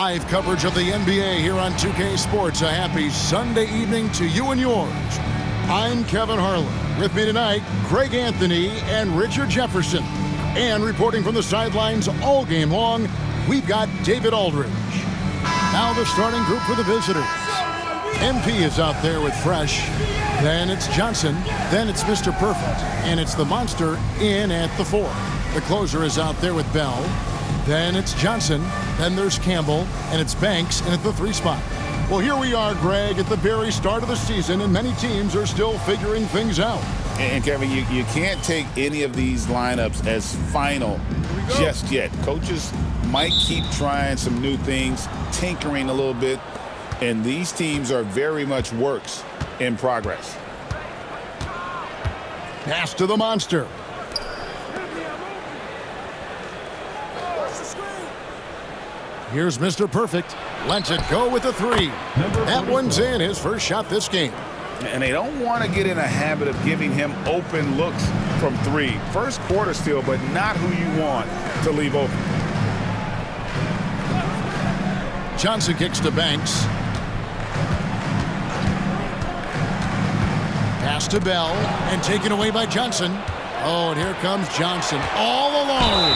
Live coverage of the NBA here on 2K Sports. A happy Sunday evening to you and yours. I'm Kevin Harlan. With me tonight, Greg Anthony and Richard Jefferson. And reporting from the sidelines all game long, we've got David Aldridge. Now the starting group for the visitors. MP is out there with Fresh. Then it's Johnson. Then it's Mr. Perfect. And it's the Monster in at the 4. The closer is out there with Bell. Then it's Johnson. Then there's Campbell. And it's Banks in at the 3 spot. Well, here we are, Greg, at the very start of the season, and many teams are still figuring things out. And, Kevin, you can't take any of these lineups as final just yet. Coaches might keep trying some new things, tinkering a little bit, and these teams are very much works in progress. Pass to the Monster. Here's Mr. Perfect. Lets it go with the 3. That one's in, his first shot this game. And they don't want to get in a habit of giving him open looks from 3. First quarter still, but not who you want to leave open. Johnson kicks to Banks. Pass to Bell, and taken away by Johnson. Oh, and here comes Johnson all alone.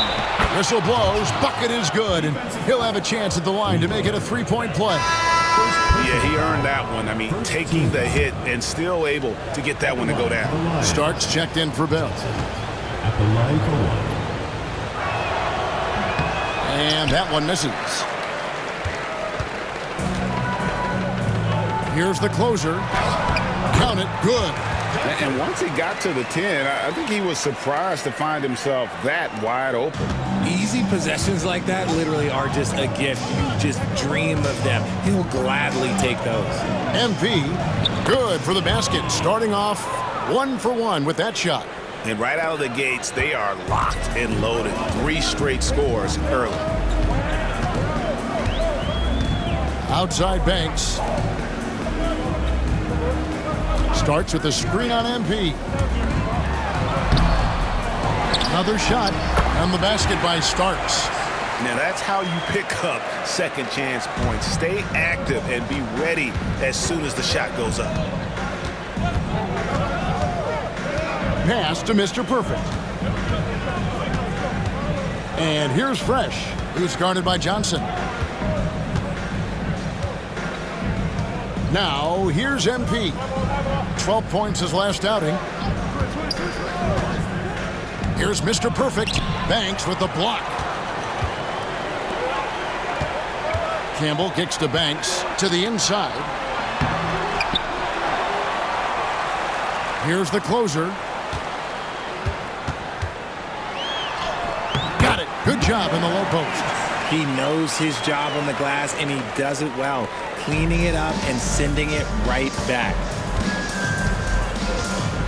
Whistle blows, bucket is good, and he'll have a chance at the line to make it a 3-point play. Yeah, he earned that one. I mean, taking the hit and still able to get that one to go down. Starks checked in for Bell. At the line for 1. And that one misses. Here's the closer. Count it, good. And once he got to the 10, I think he was surprised to find himself that wide open. Easy possessions like that literally are just a gift. You just dream of them. He'll gladly take those. MP, good for the basket. Starting off 1 for 1 with that shot. And right out of the gates, they are locked and loaded. 3 straight scores early. Outside Banks. Starts with a screen on MP. Another shot on the basket by Starks. Now that's how you pick up second chance points. Stay active and be ready as soon as the shot goes up. Pass to Mr. Perfect. And here's Fresh, who's guarded by Johnson. Now here's MP. 12 points his last outing. Here's Mr. Perfect. Banks with the block. Campbell kicks to Banks to the inside. Here's the closer. Got it. Good job in the low post. He knows his job on the glass, and he does it well, cleaning it up and sending it right back.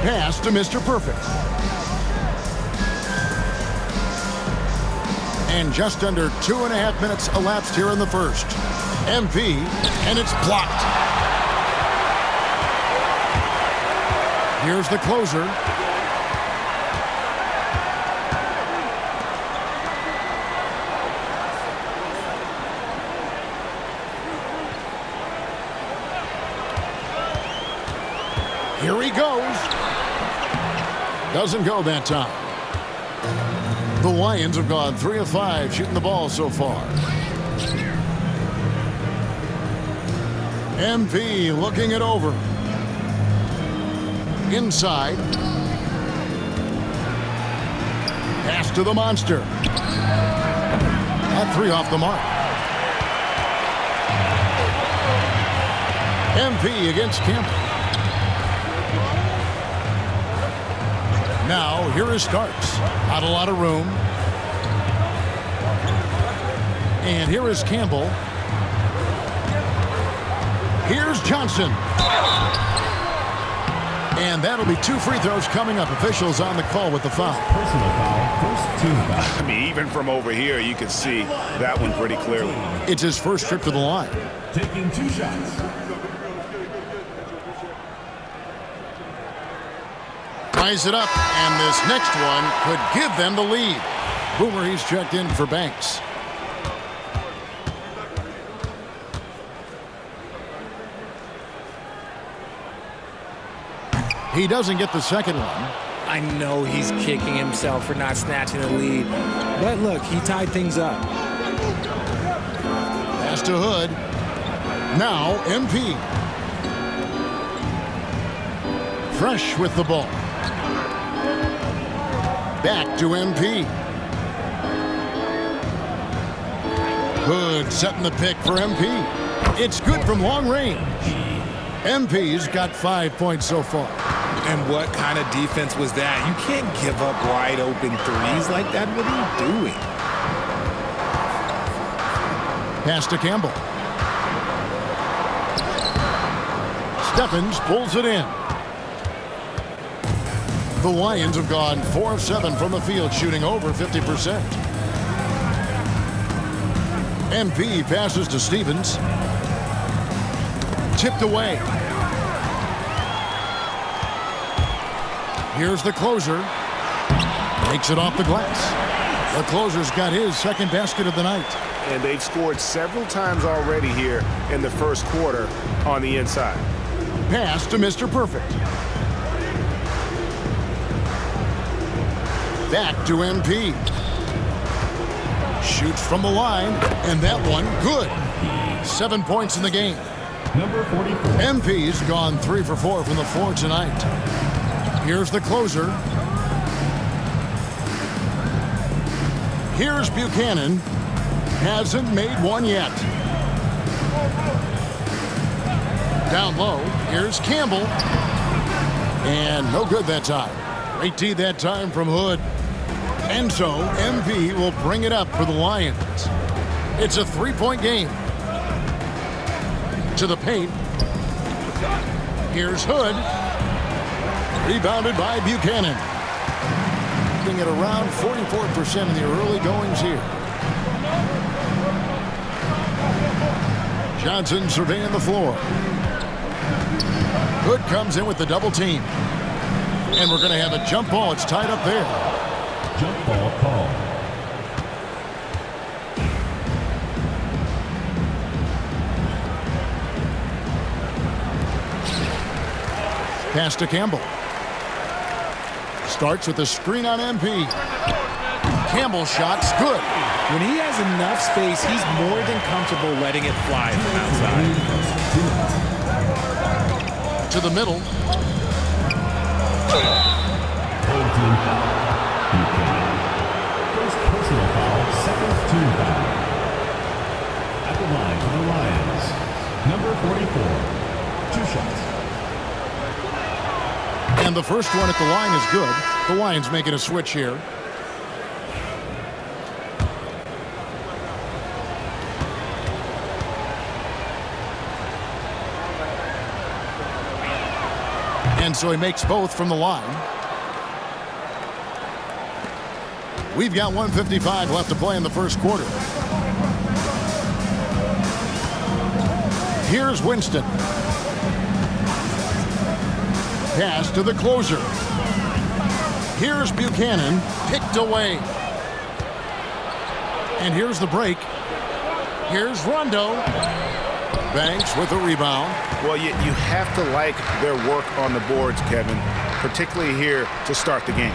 Pass to Mr. Perfect. And just under 2.5 minutes elapsed here in the first. MP, and it's blocked. Here's the closer. Here he goes. Doesn't go that time. The Lions have gone 3 of 5 shooting the ball so far. MP looking it over. Inside. Pass to the Monster. That 3 off the mark. MP against Campbell. Now, here is Starks. Not a lot of room. And here is Campbell. Here's Johnson. And that'll be 2 free throws coming up. Officials on the call with the foul. Personal foul, first team foul. I mean, even from over here, you can see that one pretty clearly. It's his first trip to the line. Taking 2 shots. Ties it up, and this next one could give them the lead. Boomer, he's checked in for Banks. He doesn't get the second one. I know he's kicking himself for not snatching the lead. But look, he tied things up. Pass to Hood. Now MP. Fresh with the ball. Back to MP. Hood setting the pick for MP. It's good from long range. MP's got 5 points so far. And what kind of defense was that? You can't give up wide open threes like that. What are you doing? Pass to Campbell. Stephens pulls it in. The Lions have gone 4 of 7 from the field, shooting over 50%. MP passes to Stevens. Tipped away. Here's the closer. Makes it off the glass. The closer's got his second basket of the night. And they've scored several times already here in the first quarter on the inside. Pass to Mr. Perfect. Back to MP. Shoots from the line, and that one good. 7 points in the game. Number 44. MP's gone 3 for 4 from the floor tonight. Here's the closer. Here's Buchanan. Hasn't made one yet. Down low, here's Campbell. And no good that time. Great D that time from Hood. And so MP will bring it up for the Lions. It's a 3-point game. To the paint. Here's Hood. Rebounded by Buchanan. Looking at around 44% in the early goings here. Johnson surveying the floor. Hood comes in with the double team. And we're going to have a jump ball. It's tied up there. Jump ball call. Pass to Campbell. Starts with a screen on MP. Campbell's shot's good. When he has enough space, he's more than comfortable letting it fly from outside. To the middle. Old team foul. Buchanan. First personal foul, second team foul. At the line for the Lions, number 44. 2 shots. And the first one at the line is good. The Lions making a switch here. And so he makes both from the line. We've got 1:55 left to play in the first quarter. Here's Winston. Pass to the closer. Here's Buchanan, picked away. And here's the break. Here's Rondo. Banks with a rebound. Well, you have to like their work on the boards, Kevin, particularly here to start the game.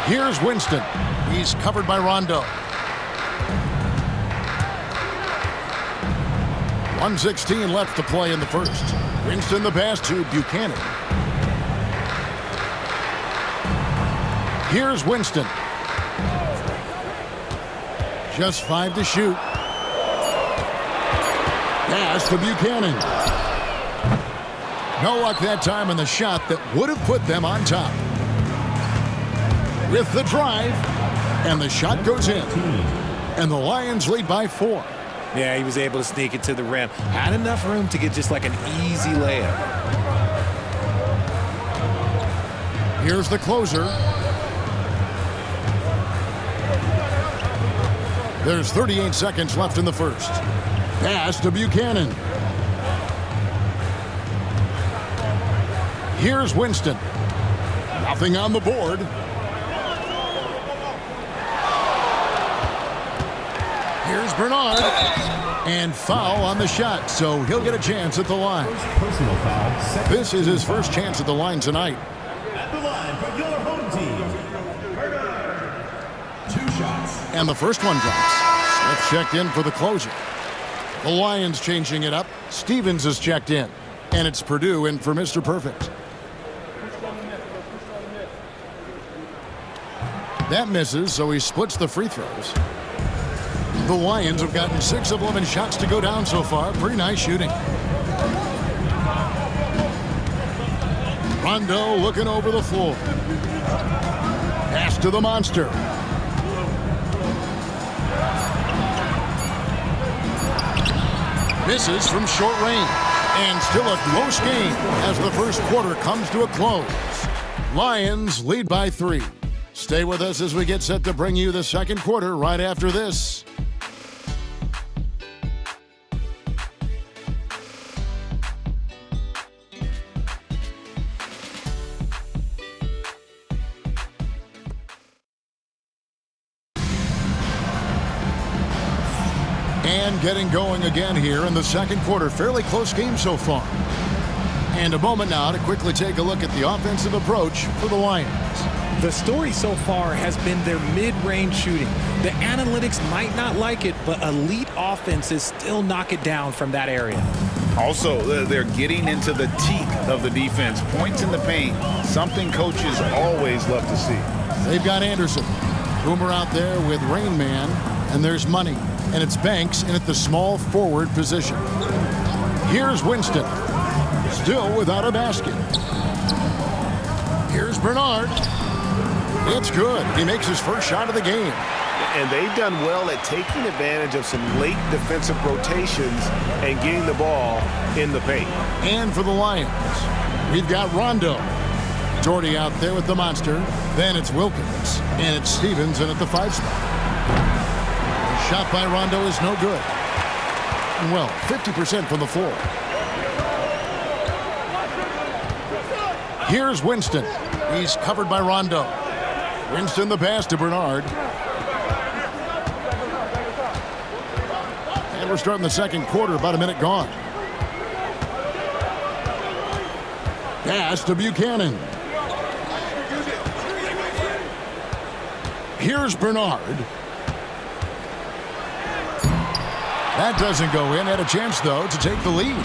Here's Winston. He's covered by Rondo. 1:16 left to play in the first. Winston the pass to Buchanan. Here's Winston. Just 5 to shoot. Pass to Buchanan. No luck that time on the shot that would have put them on top. With the drive, and the shot goes in. And the Lions lead by 4. Yeah, he was able to sneak it to the rim. Had enough room to get just like an easy layup. Here's the closer. There's 38 seconds left in the first. Pass to Buchanan. Here's Winston. Nothing on the board. Here's Bernard. And foul on the shot, so he'll get a chance at the line. Personal foul. Second. This is his first chance at the line tonight. At the line for your home team. 2 shots. And the first one drops. Smith checked in for the closer. The Lions changing it up. Stevens is checked in. And it's Purdue in for Mr. Perfect. That misses, so he splits the free throws. The Lions have gotten 6 of 11 shots to go down so far. Pretty nice shooting. Rondo looking over the floor. Pass to the monster. Misses from short range. And still a close game as the first quarter comes to a close. Lions lead by 3. Stay with us as we get set to bring you the second quarter right after this. And getting going again here in the second quarter. Fairly close game so far. And a moment now to quickly take a look at the offensive approach for the Lions. The story so far has been their mid-range shooting. The analytics might not like it, but elite offenses still knock it down from that area. Also, they're getting into the teeth of the defense. Points in the paint, something coaches always love to see. They've got Anderson. Boomer out there with Rain Man, and there's Money. And it's Banks in at the small forward position. Here's Winston. Still without a basket. Here's Bernard. It's good. He makes his first shot of the game. And they've done well at taking advantage of some late defensive rotations and getting the ball in the paint. And for the Lions, we've got Rondo. Jordy out there with the monster. Then it's Wilkins. And it's Stevens in at the 5 spot. The shot by Rondo is no good. Well, 50% from the floor. Here's Winston. He's covered by Rondo. Winston the pass to Bernard. And we're starting the second quarter, about a minute gone. Pass to Buchanan. Here's Bernard. That doesn't go in. Had a chance, though, to take the lead.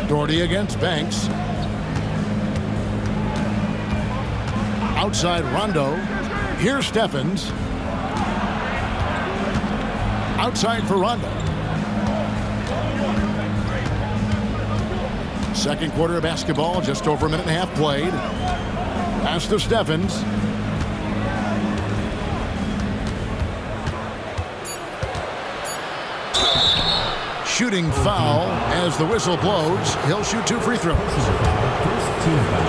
Doherty against Banks. Outside Rondo. Here's Steffens. Outside for Rondo. Second quarter of basketball, just over a minute and a half played. Pass to Steffens. Shooting foul as the whistle blows. He'll shoot 2 free throws.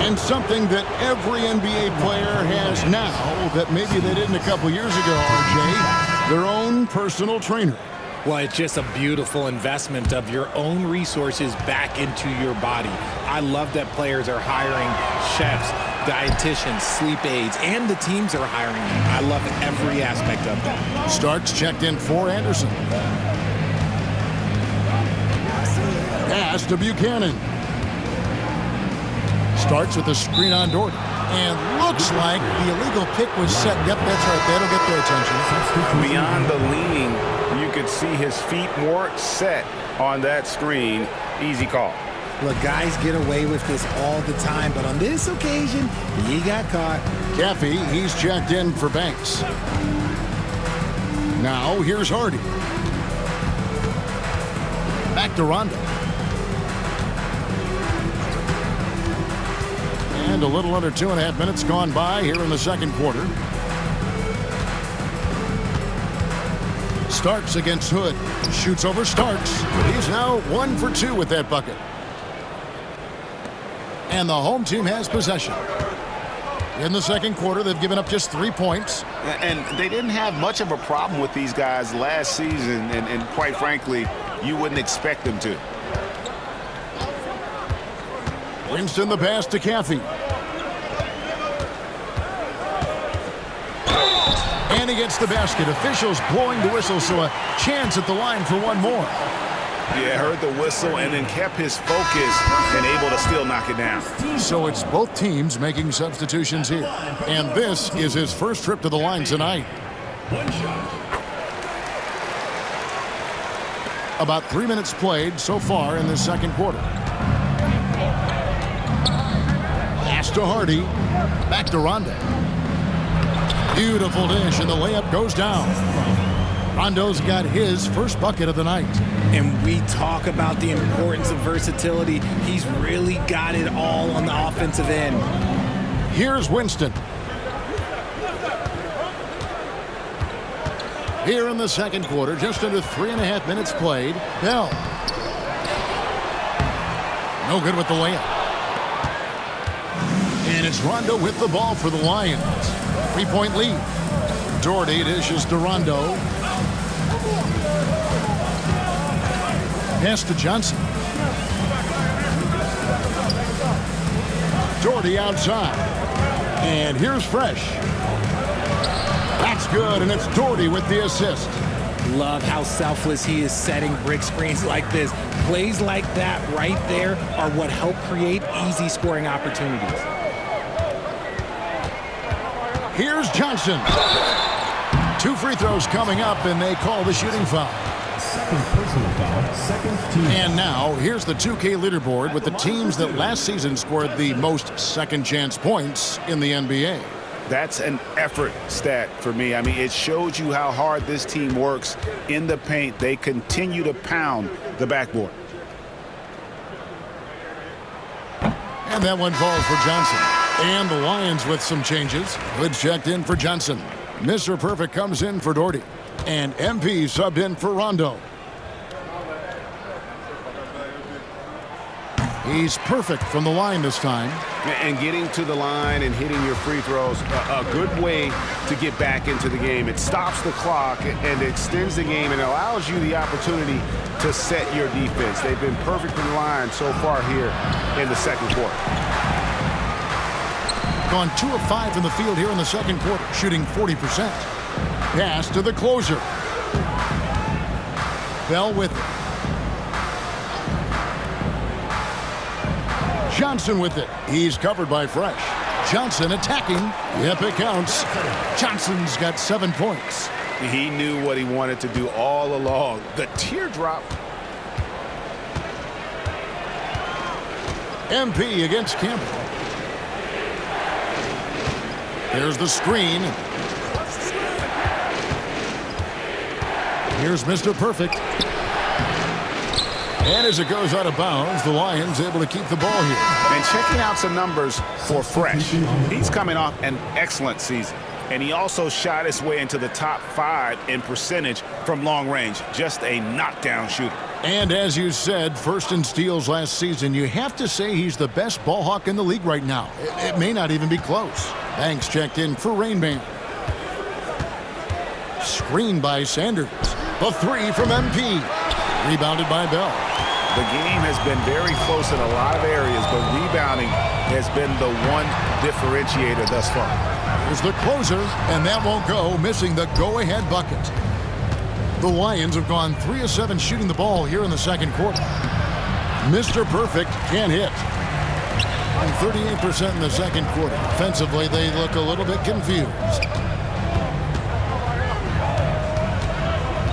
And something that every NBA player has now that maybe they didn't a couple years ago, RJ, their own personal trainer. Well, it's just a beautiful investment of your own resources back into your body. I love that players are hiring chefs, dietitians, sleep aides, and the teams are hiring them. I love every aspect of that. Starks checked in for Anderson. Pass to Buchanan. Starts with a screen on Doherty. And looks like the illegal pick was set. Yep, that's right. That'll get their attention. Beyond the leaning, you could see his feet more set on that screen. Easy call. Look, guys get away with this all the time, but on this occasion, he got caught. Caffey, he's checked in for Banks. Now, here's Hardy. Back to Rondo. And a little under 2.5 minutes gone by here in the second quarter. Starks against Hood. Shoots over Starks. He's now 1 for 2 with that bucket. And the home team has possession. In the second quarter, they've given up just 3 points. And they didn't have much of a problem with these guys last season, and quite frankly, you wouldn't expect them to. Winston the pass to Caffey. And he gets the basket. Officials blowing the whistle, so a chance at the line for one more. Yeah, heard the whistle and then kept his focus and able to still knock it down. So it's both teams making substitutions here. And this is his first trip to the line tonight. One shot. About 3 minutes played so far in the second quarter. Pass to Hardy. Back to Rondo. Beautiful dish, and the layup goes down. Rondo's got his first bucket of the night. And we talk about the importance of versatility. He's really got it all on the offensive end. Here's Winston. Here in the second quarter, just under 3.5 minutes played. Bell. No good with the layup. And it's Rondo with the ball for the Lions. 3-point lead. Doherty dishes to Rondo. Pass to Johnson. Doherty outside. And here's Fresh. That's good, and it's Doherty with the assist. Love how selfless he is setting brick screens like this. Plays like that right there are what help create easy scoring opportunities. Here's Johnson. 2 free throws coming up, and they call the shooting foul. Second personal foul, second team. And now, here's the 2K leaderboard with the teams that last season scored the most second-chance points in the NBA. That's an effort stat for me. I mean, it shows you how hard this team works in the paint. They continue to pound the backboard. And that one falls for Johnson. And the Lions with some changes. Hood checked in for Johnson. Mr. Perfect comes in for Doherty. And MP subbed in for Rondo. He's perfect from the line this time. And getting to the line and hitting your free throws, a good way to get back into the game. It stops the clock and extends the game and allows you the opportunity to set your defense. They've been perfect from the line so far here in the second quarter. Gone 2 of 5 from the field here in the second quarter, shooting 40%. Pass to the closer. Bell with it. Johnson with it. He's covered by Fresh. Johnson attacking. Yep, it counts. Johnson's got 7 points. He knew what he wanted to do all along. The teardrop. MP against Campbell. There's the screen. Here's Mr. Perfect. And as it goes out of bounds, the Lions able to keep the ball here. And checking out some numbers for Fresh. He's coming off an excellent season. And he also shot his way into the top 5 in percentage from long range. Just a knockdown shooter. And as you said, first in steals last season, you have to say he's the best ball hawk in the league right now. It may not even be close. Banks checked in for Rainman. Screen by Sanders. The 3 from MP. Rebounded by Bell. The game has been very close in a lot of areas, but rebounding has been the one differentiator thus far. Here's the closer, and that won't go, missing the go-ahead bucket. The Lions have gone 3 of 7 shooting the ball here in the second quarter. Mr. Perfect can't hit. 38% in the second quarter. Offensively, they look a little bit confused.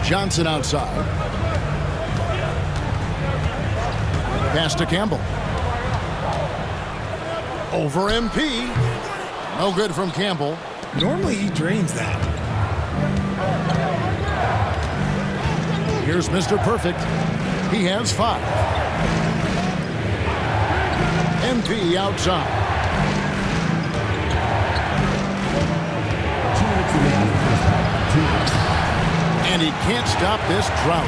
Johnson outside. Pass to Campbell. Over MP. No good from Campbell. Normally he drains that. Here's Mr. Perfect. He has 5. MP outside. 2 minutes remaining in the first half. 2 minutes. And he can't stop this drought.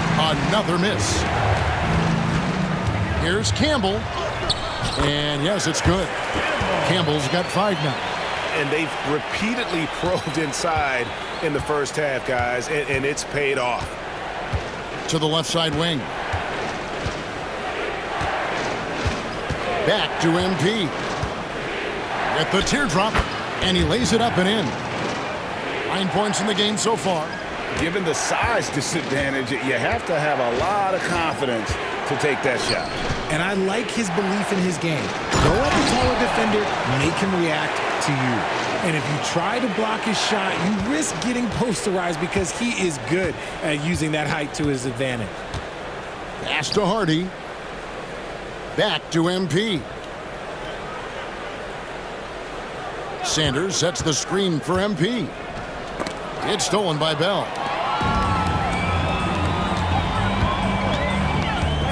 Another miss. Here's Campbell. And yes, it's good. Campbell's got 5 now. And they've repeatedly probed inside in the first half, guys, and it's paid off. To the left side wing. Back to MP. With the teardrop, and he lays it up and in. 9 points in the game so far. Given the size disadvantage, you have to have a lot of confidence to take that shot. And I like his belief in his game. Go at the taller defender, make him react to you. And if you try to block his shot, you risk getting posterized because he is good at using that height to his advantage. Pass to Hardy. Back to MP. Sanders sets the screen for MP. It's stolen by Bell.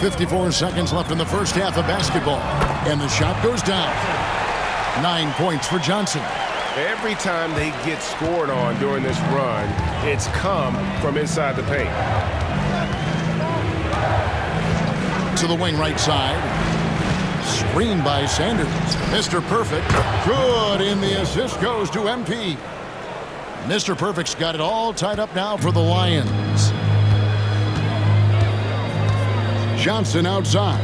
54 seconds left in the first half of basketball. And the shot goes down. 9 points for Johnson. Every time they get scored on during this run, it's come from inside the paint. To the wing right side. Screen by Sanders. Mr. Perfect. Good, and the assist goes to MP. Mr. Perfect's got it all tied up now for the Lions. Johnson outside.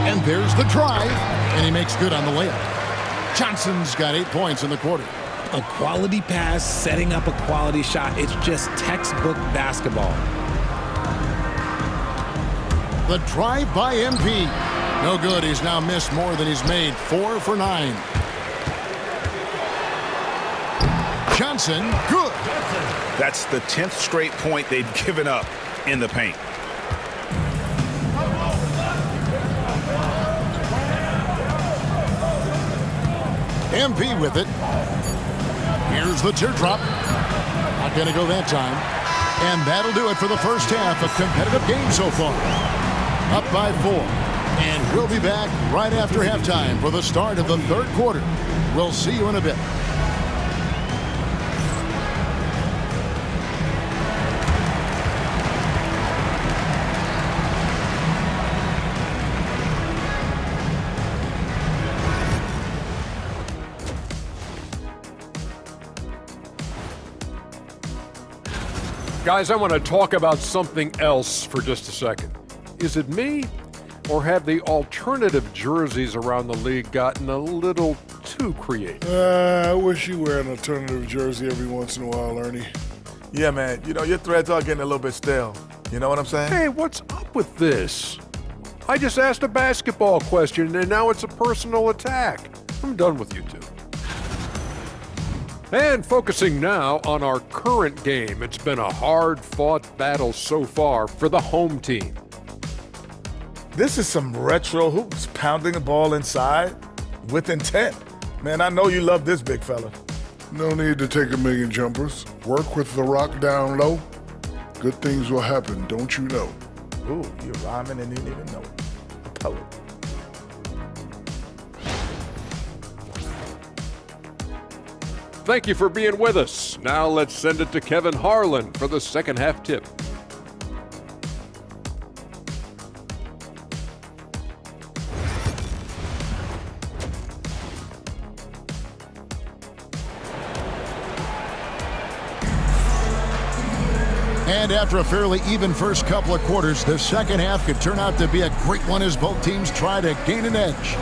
And there's the drive, and he makes good on the layup. Johnson's got 8 points in the quarter. A quality pass, setting up a quality shot. It's just textbook basketball. The drive by MP. No good. He's now missed more than he's made. 4 for 9. Johnson, good. That's the 10th straight point they've given up in the paint. MP with it. Here's the teardrop. Not going to go that time. And that'll do it for the first half. A competitive game so far. Up by 4. And we'll be back right after halftime for the start of the third quarter. We'll see you in a bit. Guys, I want to talk about something else for just a second. Is it me, or have the alternative jerseys around the league gotten a little too creative? I wish you wear an alternative jersey every once in a while, Ernie. Yeah, man. You know, your threads are getting a little bit stale. You know what I'm saying? Hey, what's up with this? I just asked a basketball question, and now it's a personal attack. I'm done with you two. And focusing now on our current game. It's been a hard-fought battle so far for the home team. This is some retro hoops, pounding the ball inside with intent. Man, I know you love this big fella. No need to take a million jumpers. Work with the rock down low. Good things will happen, don't you know? Ooh, you're rhyming and you didn't even know it. A poet. Thank you for being with us. Now let's send it to Kevin Harlan for the second half tip. And after a fairly even first couple of quarters, the second half could turn out to be a great one as both teams try to gain an edge.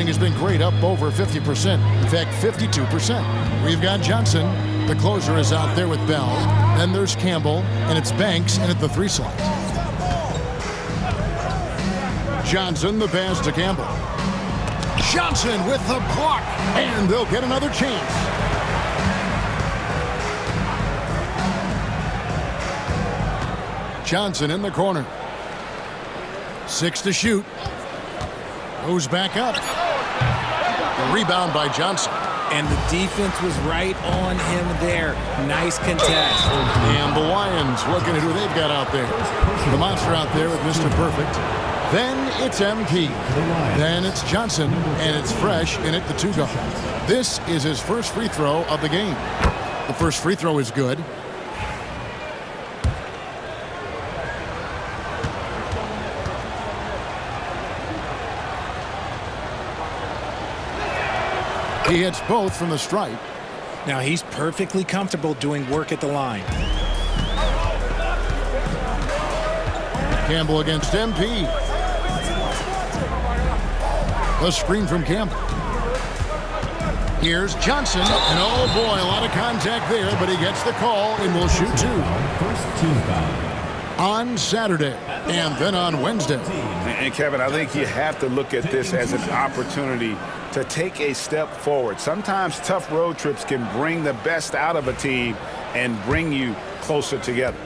Has been great, up over 50%. In fact, 52%. We've got Johnson. The closer is out there with Bell. Then there's Campbell, and it's Banks in at the 3 slot. Johnson, the pass to Campbell. Johnson with the block, and they'll get another chance. Johnson in the corner. 6 to shoot. Goes back up. Rebound by Johnson. And the defense was right on him there. Nice contest. And the Lions looking at who they've got out there. The monster out there with Mr. Perfect. Then it's MP. Then it's Johnson. And it's Fresh in at the 2 guard. This is his first free throw of the game. The first free throw is good. He hits both from the stripe. Now he's perfectly comfortable doing work at the line. Campbell against MP. A screen from Campbell. Here's Johnson, and oh boy, a lot of contact there, but he gets the call and will shoot 2. First team foul. On Saturday, and then on Wednesday. And Kevin, I think you have to look at this as an opportunity to take a step forward. Sometimes tough road trips can bring the best out of a team and bring you closer together.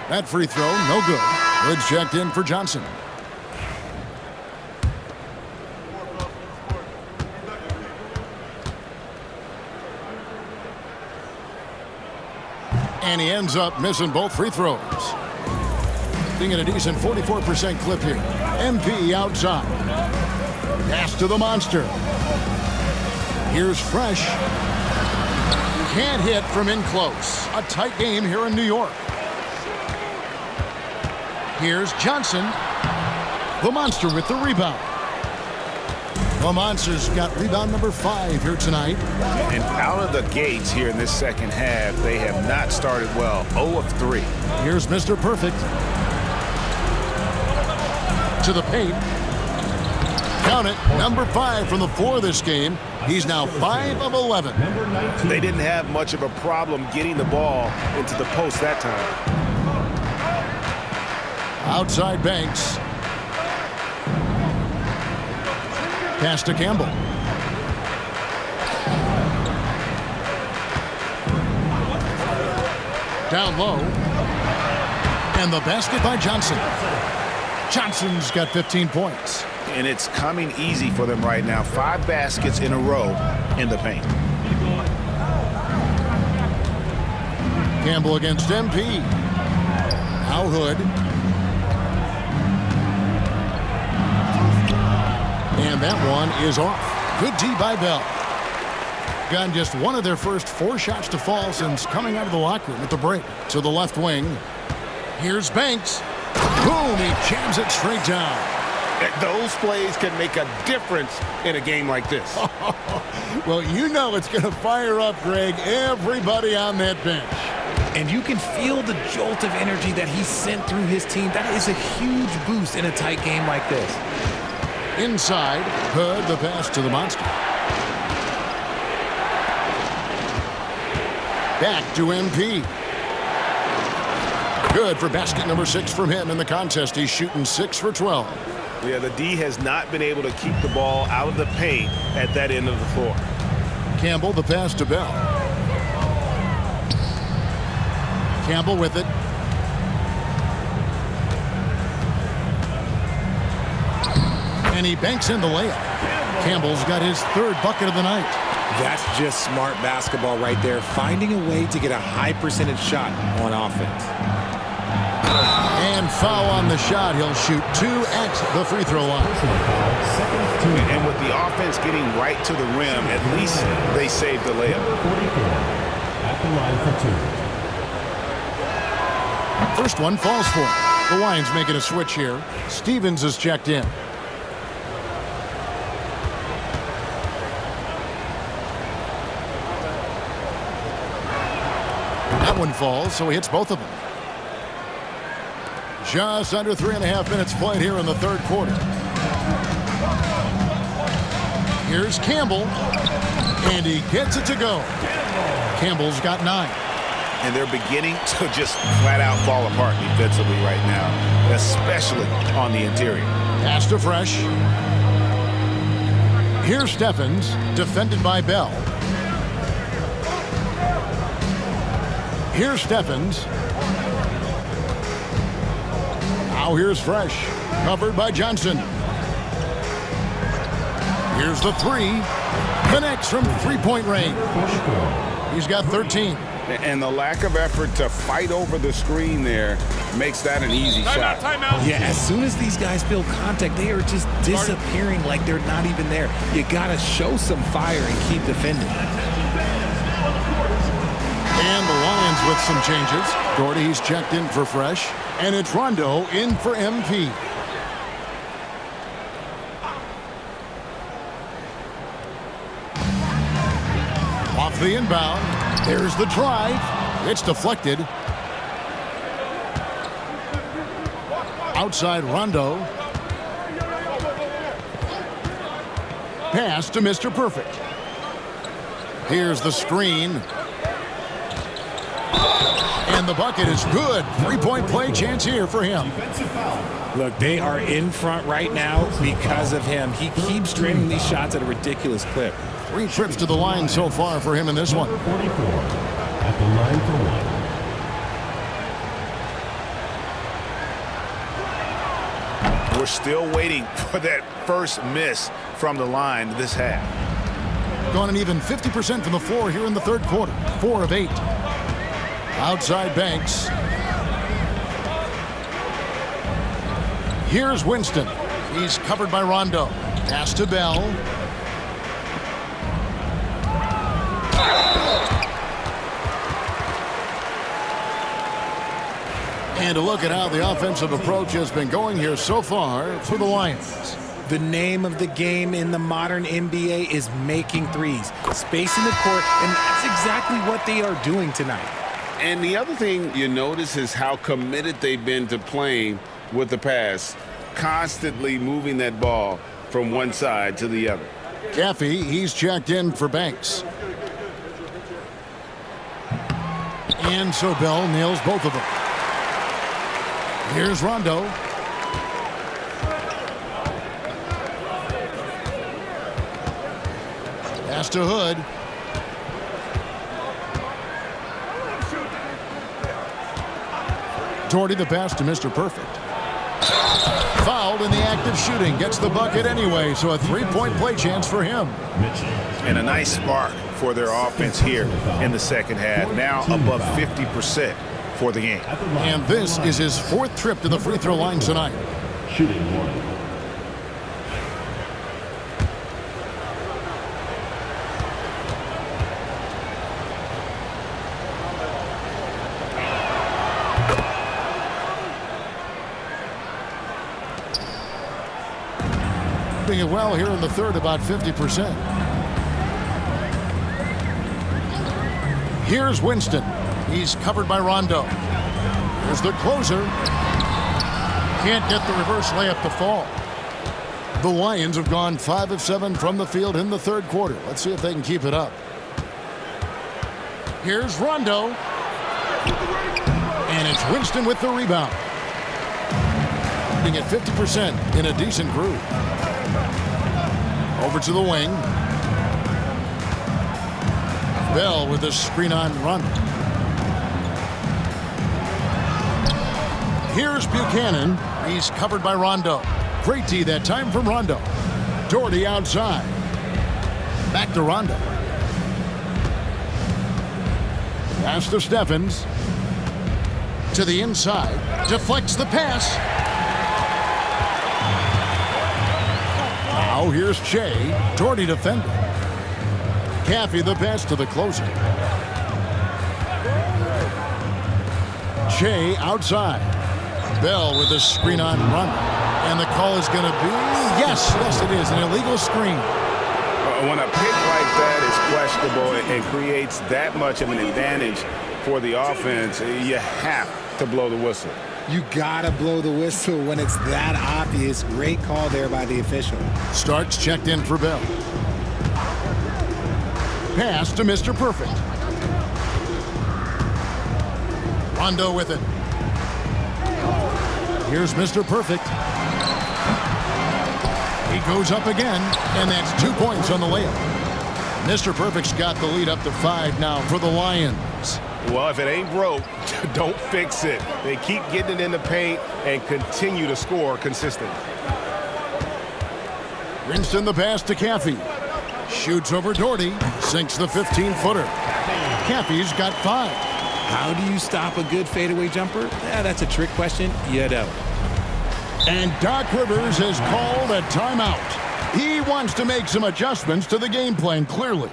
That free throw, no good. Good checked in for Johnson. And he ends up missing both free throws. Being at a decent 44% clip here. MP outside. Pass to the monster. Here's Fresh. Can't hit from in close. A tight game here in New York. Here's Johnson. The monster with the rebound. The Monsters got rebound number 5 here tonight. And out of the gates here in this second half, they have not started well. 0 of 3. Here's Mr. Perfect. To the paint. Count it. Number 5 from the floor this game. He's now 5 of 11. Number 19. They didn't have much of a problem getting the ball into the post that time. Outside Banks. Pass to Campbell. Down low. And the basket by Johnson. Johnson's got 15 points. And it's coming easy for them right now. 5 baskets in a row in the paint. Campbell against MP. Now Hood. And that one is off. Good D by Bell. Gotten just one of their first 4 shots to fall since coming out of the locker room at the break. To the left wing. Here's Banks. Boom! He jams it straight down. Those plays can make a difference in a game like this. Well, you know it's going to fire up, Greg, everybody on that bench. And you can feel the jolt of energy that he sent through his team. That is a huge boost in a tight game like this. Inside, Hood, the pass to the monster. Back to MP. Good for basket number 6 from him in the contest. He's shooting 6 for 12. Yeah, the D has not been able to keep the ball out of the paint at that end of the floor. Campbell, the pass to Bell. Campbell with it. And he banks in the layup. Campbell's got his 3rd bucket of the night. That's just smart basketball right there, finding a way to get a high percentage shot on offense. And foul on the shot. He'll shoot 2 at the free throw line. And with the offense getting right to the rim, at least they saved the layup. 44 at the line for 2. First one falls for him. The Lions making a switch here. Stevens is checked in. That one falls, so he hits both of them. Just under 3.5 minutes played here in the 3rd quarter. Here's Campbell, and he gets it to go. Campbell's got 9. And they're beginning to just flat out fall apart defensively right now, especially on the interior. Pass to Fresh. Here's Steffens, defended by Bell. Here's Steffens. Now here's Fresh, covered by Johnson. Here's the 3. Connects from 3-point range. He's got 13. And the lack of effort to fight over the screen there makes that an easy shot. Yeah, as soon as these guys feel contact, they are just disappearing like they're not even there. You got to show some fire and keep defending. And the Lions with some changes. Doherty's checked in for Fresh. And it's Rondo in for MP. Off the inbound. There's the drive. It's deflected. Outside Rondo. Pass to Mr. Perfect. Here's the screen. And the bucket is good. Three-point play chance here for him. Look, they are in front right now because of him. He keeps draining these shots at a ridiculous clip. 3 trips to the line so far for him in this one. 44 at the line for one. We're still waiting for that first miss from the line this half. Gone an even 50% from the floor here in the third quarter. 4 of 8. Outside Banks. Here's Winston. He's covered by Rondo. Pass to Bell. And a look at how the offensive approach has been going here so far for the Lions. The name of the game in the modern NBA is making threes, spacing the court, and that's exactly what they are doing tonight. And the other thing you notice is how committed they've been to playing with the pass, constantly moving that ball from one side to the other. Caffey, he's checked in for Banks. And so Bell nails both of them. Here's Rondo. Pass to Hood. Doherty the pass to Mr. Perfect. Fouled in the act of shooting. Gets the bucket anyway, so a three-point play chance for him. And a nice spark for their offense here in the second half. Now above 50% for the game. And this is his 4th trip to the free throw line tonight. Shooting one. Doing it well here in the third, about 50%. Here's Winston. He's covered by Rondo. Here's the closer. Can't get the reverse layup to fall. The Lions have gone 5 of 7 from the field in the third quarter. Let's see if they can keep it up. Here's Rondo. And it's Winston with the rebound. Being at 50% in a decent groove. Over to the wing. Bell with the screen on Rondo. Here's Buchanan. He's covered by Rondo. Great D that time from Rondo. Doherty outside. Back to Rondo. Pass to Steffens. To the inside. Deflects the pass. Now here's Shea. Doherty defending. Caffey the pass to the closer. Shea outside. Bell with the screen on Rondo. And the call is going to be, yes, it is, an illegal screen. When a pick like that is questionable and creates that much of an advantage for the offense, you have to blow the whistle. You gotta blow the whistle when it's that obvious. Great call there by the official. Starks checked in for Bell. Pass to Mr. Perfect. Rondo with it. Here's Mr. Perfect. He goes up again, and that's 2 points on the layup. Mr. Perfect's got the lead up to 5 now for the Lions. Well, if it ain't broke, don't fix it. They keep getting it in the paint and continue to score consistently. Winston the pass to Caffey. Shoots over Doherty. Sinks the 15-footer. Caffey's got 5. How do you stop a good fadeaway jumper? Yeah, that's a trick question. You don't. And Doc Rivers has called a timeout. He wants to make some adjustments to the game plan, clearly.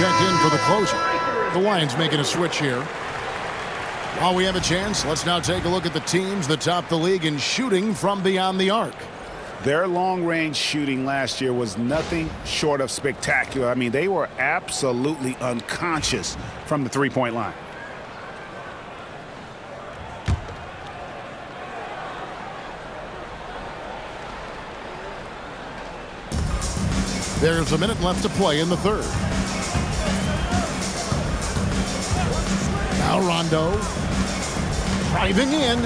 checked in for the closer. The Lions making a switch here. While we have a chance, let's now take a look at the teams that top the league in shooting from beyond the arc. Their long-range shooting last year was nothing short of spectacular. I mean, they were absolutely unconscious from the three-point line. There's a minute left to play in the third. Now Rondo driving in.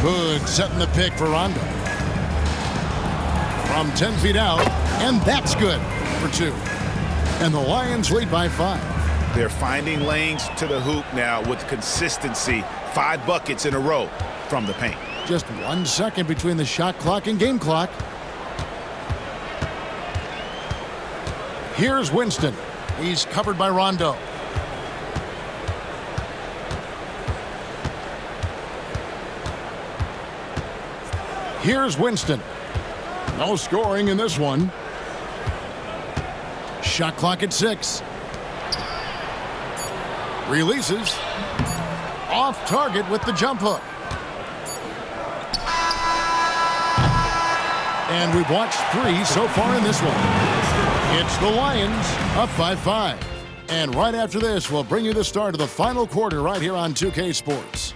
Good, setting the pick for Rondo. From 10 feet out, and that's good for 2. And the Lions lead by 5. They're finding lanes to the hoop now with consistency. 5 buckets in a row from the paint. Just 1 second between the shot clock and game clock. Here's Winston. He's covered by Rondo. Here's Winston. No scoring in this one. Shot clock at 6. Releases. Off target with the jump hook. And we've watched 3 so far in this one. It's the Lions up by 5. And right after this, we'll bring you the start of the final quarter right here on 2K Sports.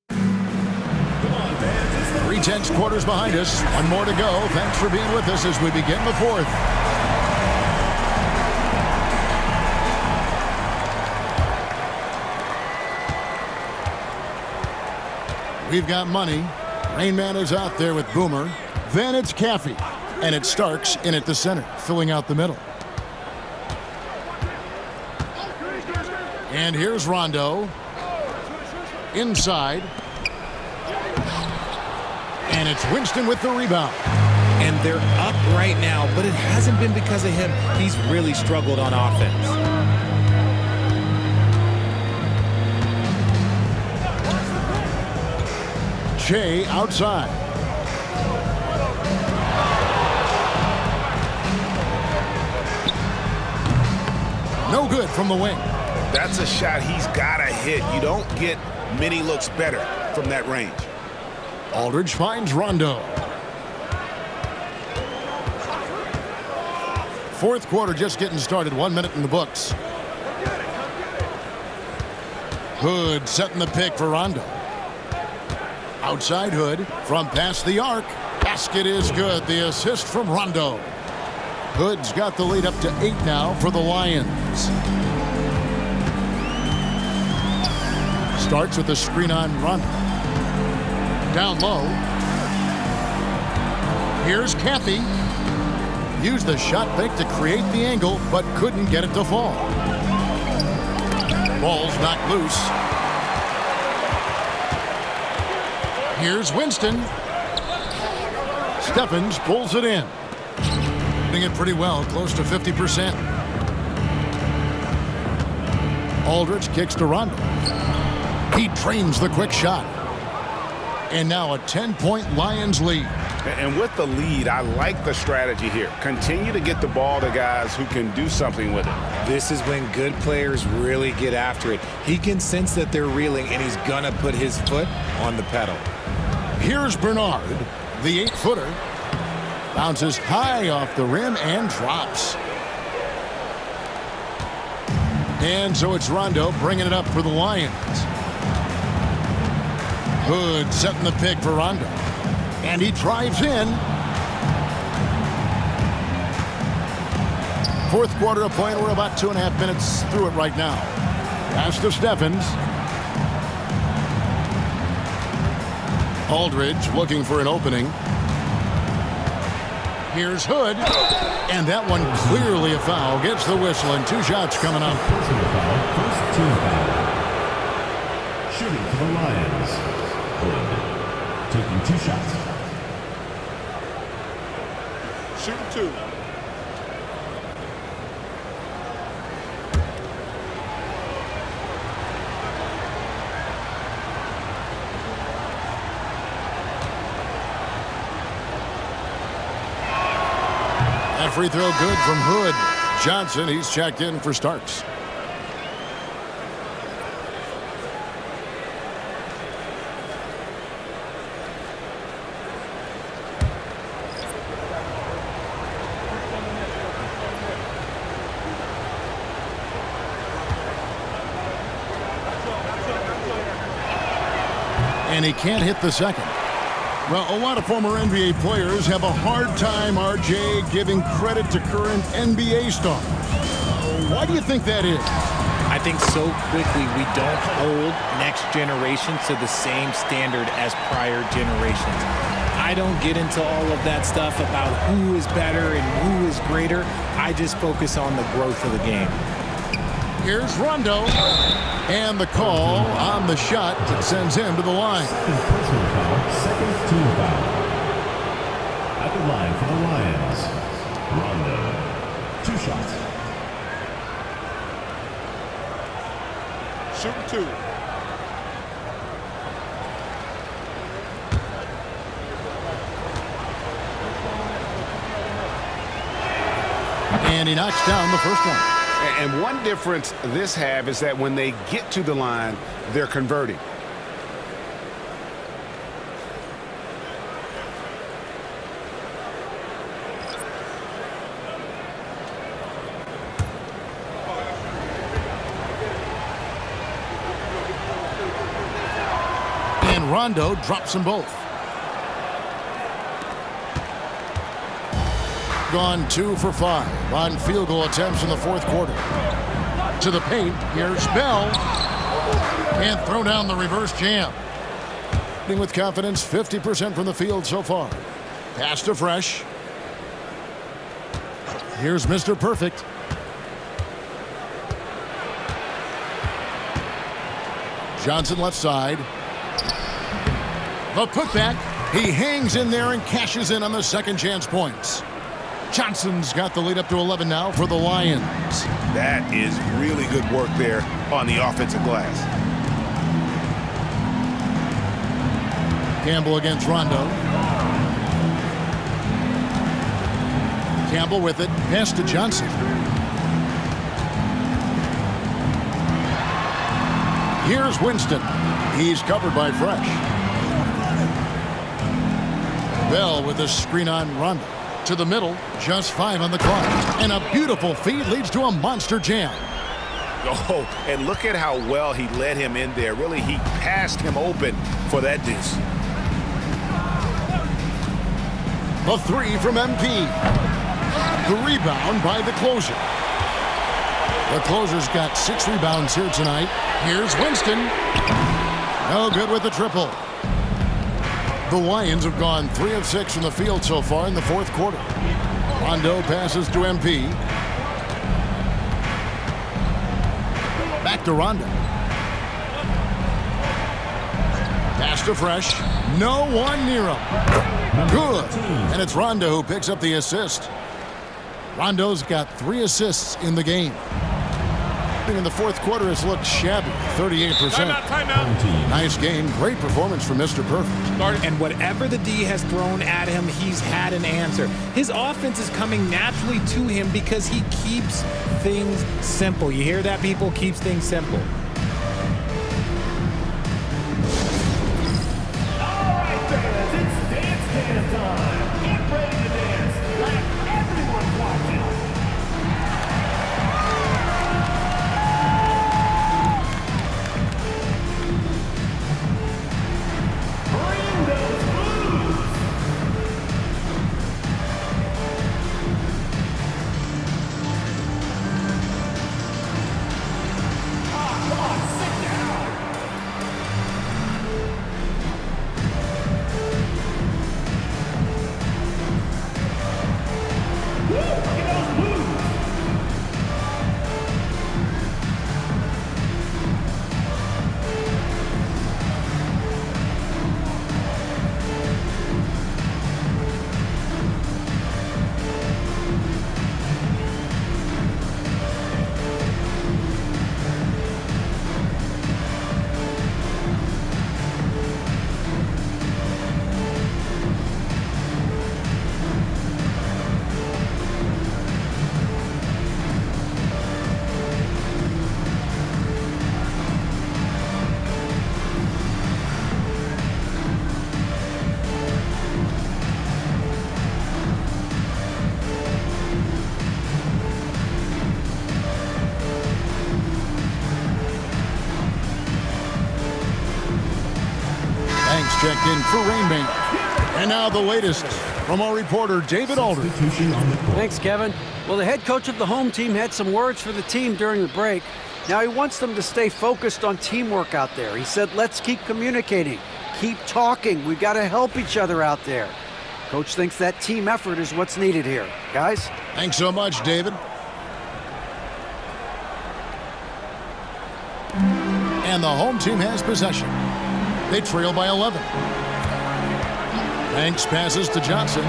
3 quarters behind us. 1 more to go. Thanks for being with us as we begin the fourth. We've got money. Rain Man is out there with Boomer. Then it's Caffey. And it's Starks in at the center, filling out the middle. And here's Rondo. Inside. And it's Winston with the rebound. And they're up right now, but it hasn't been because of him. He's really struggled on offense. Shea outside. No good from the wing. That's a shot he's got to hit. You don't get many looks better from that range. Aldridge finds Rondo. Fourth quarter just getting started. 1 minute in the books. Hood setting the pick for Rondo. Outside Hood from past the arc. Basket is good. The assist from Rondo. Hood's got the lead up to 8 now for the Lions. Starts with a screen on Rondo. Down low. Here's Caffey. Used the shot fake to create the angle, but couldn't get it to fall. Ball's knocked loose. Here's Winston. Stephens pulls it in. Doing it pretty well, close to 50%. Aldridge kicks to Rondo. He trains the quick shot. And now a 10-point Lions lead. And with the lead, I like the strategy here. Continue to get the ball to guys who can do something with it. This is when good players really get after it. He can sense that they're reeling, and he's going to put his foot on the pedal. Here's Bernard, the 8-footer. Bounces high off the rim and drops. And so it's Rondo bringing it up for the Lions. Hood setting the pick for Rondo. And he drives in. Fourth quarter of play. We're about 2.5 minutes through it right now. Pass to Stephens. Aldridge looking for an opening. Here's Hood. And that one clearly a foul. Gets the whistle and 2 shots coming up. Personal foul, first team foul. Shooting for the Lions. Hood taking 2 shots. Shooting 2. That free throw good from Hood. Johnson, he's checked in for Starks. And he can't hit the second. Well, a lot of former NBA players have a hard time, RJ, giving credit to current NBA stars. Why do you think that is? I think so quickly we don't hold next generations to the same standard as prior generations. I don't get into all of that stuff about who is better and who is greater. I just focus on the growth of the game. Here's Rondo. And the call on the shot that sends him to the line. Personal foul, second team foul. At the line for the Lions, Rondo. 2 shots. Shooting 2. And he knocks down the first one. And one difference this have is that when they get to the line, they're converting. And Rondo drops them both. Gone 2 for 5 on field goal attempts in the fourth quarter. To the paint, here's Bell. Can't throw down the reverse jam. With confidence, 50% from the field so far. Pass to Fresh. Here's Mr. Perfect. Johnson left side. The putback. He hangs in there and cashes in on the second chance points. Johnson's got the lead up to 11 now for the Lions. That is really good work there on the offensive glass. Campbell against Rondo. Campbell with it. Pass to Johnson. Here's Winston. He's covered by Fresh. Bell with a screen on Rondo. To the middle, just 5 on the clock. And a beautiful feed leads to a monster jam. Oh, and look at how well he led him in there. Really, he passed him open for that deuce. The 3 from MP. The rebound by the closer. The closer's got 6 rebounds here tonight. Here's Winston. No good with the triple. The Lions have gone 3 of 6 from the field so far in the fourth quarter. Rondo passes to MP. Back to Rondo. Pass to Fresh. No one near him. Good. And it's Rondo who picks up the assist. Rondo's got 3 assists in the game. In the fourth quarter has looked shabby, 38%. Timeout. Nice game, great performance from Mr. Perfect. And whatever the D has thrown at him, he's had an answer. His offense is coming naturally to him because he keeps things simple. You hear that, people? Keeps things simple. All right, fans, it's dance time. Get ready to dance like everyone's watching. Bring those moves. for Rainmaker. And now the latest from our reporter, David Aldridge. Thanks, Kevin. Well, the head coach of the home team had some words for the team during the break. Now he wants them to stay focused on teamwork out there. He said, let's keep communicating, keep talking. We've got to help each other out there. Coach thinks that team effort is what's needed here. Guys? Thanks so much, David. And the home team has possession. They trail by 11. Banks passes to Johnson.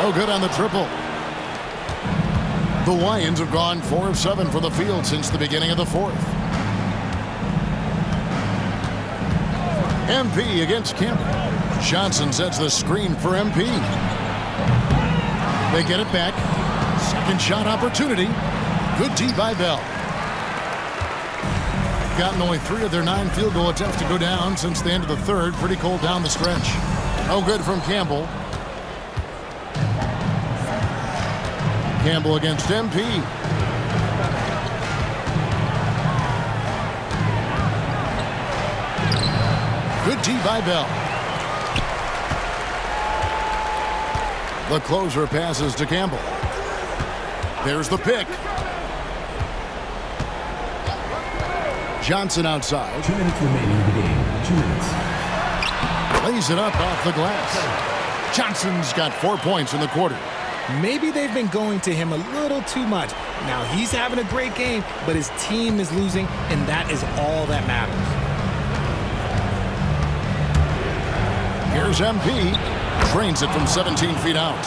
Oh, good on the triple. The Lions have gone 4 of 7 for the field since the beginning of the fourth. MP against Campbell. Johnson sets the screen for MP. They get it back. Second shot opportunity. Good D by Bell. Gotten only 3 of their 9 field goal attempts to go down since the end of the third. Pretty cold down the stretch. Oh, good from Campbell. Campbell against MP. Good D by Bell. The closer passes to Campbell. There's the pick. Johnson outside. 2 minutes remaining in the game. 2 minutes. Lays it up off the glass. Johnson's got 4 points in the quarter. Maybe they've been going to him a little too much. Now he's having a great game, but his team is losing, and that is all that matters. Here's MP. Trains it from 17 feet out.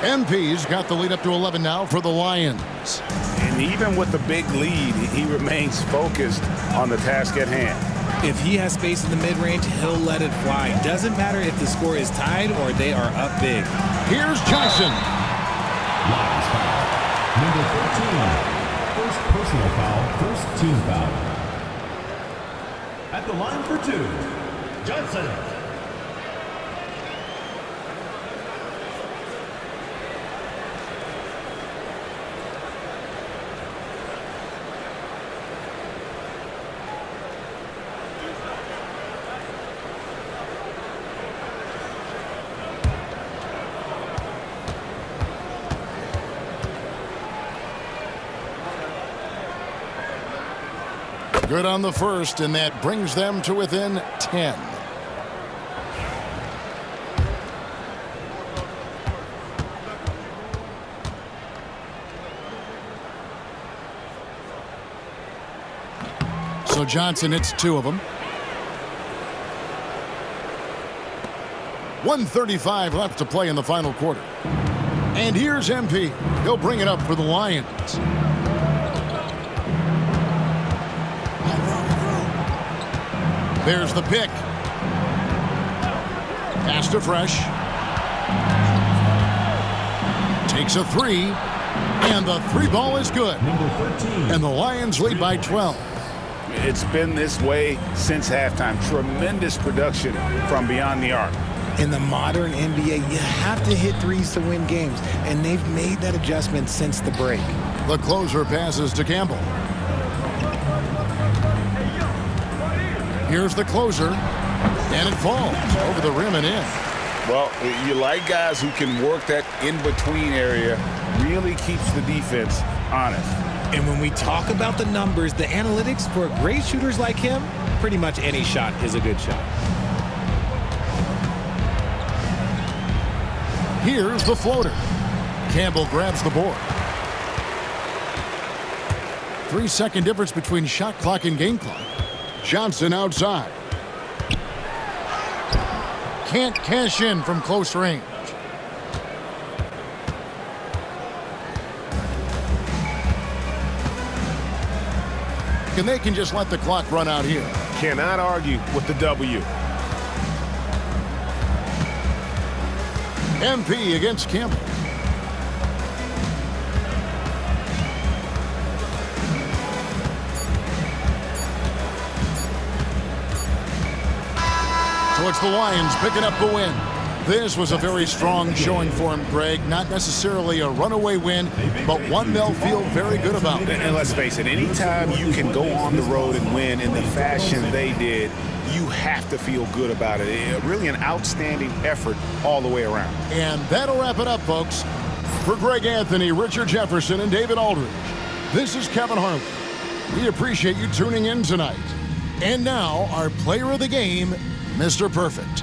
MP's got the lead up to 11 now for the Lions. And even with the big lead, he remains focused on the task at hand. If he has space in the mid-range, he'll let it fly. Doesn't matter if the score is tied or they are up big. Here's Johnson. Lions foul. Number 13. First personal foul, first team foul. At the line for 2, Johnson. Good on the first, and that brings them to within 10. So Johnson hits 2 of them. 1:35 left to play in the final quarter. And here's MP. He'll bring it up for the Lions. There's the pick. Pass to Fresh. Takes a 3. And the 3 ball is good. And the Lions lead by 12. It's been this way since halftime. Tremendous production from beyond the arc. In the modern NBA, you have to hit threes to win games, and they've made that adjustment since the break. The closer passes to Campbell. Here's the closer, and it falls over the rim and in. Well, you like guys who can work that in-between area, really keeps the defense honest. And when we talk about the numbers, the analytics for great shooters like him, pretty much any shot is a good shot. Here's the floater. Campbell grabs the board. 3-second difference between shot clock and game clock. Johnson outside. Can't cash in from close range. And they can just let the clock run out here. Cannot argue with the W. MP against Campbell. So it's the Lions picking up the win. This was a very strong showing for him, Greg. Not necessarily a runaway win, but one they'll feel very good about. And let's face it, anytime you can go on the road and win in the fashion they did, you have to feel good about it. Really an outstanding effort all the way around. And that'll wrap it up, folks. For Greg Anthony, Richard Jefferson, and David Aldridge, this is Kevin Harlan. We appreciate you tuning in tonight. And now, our player of the game, Mr. Perfect.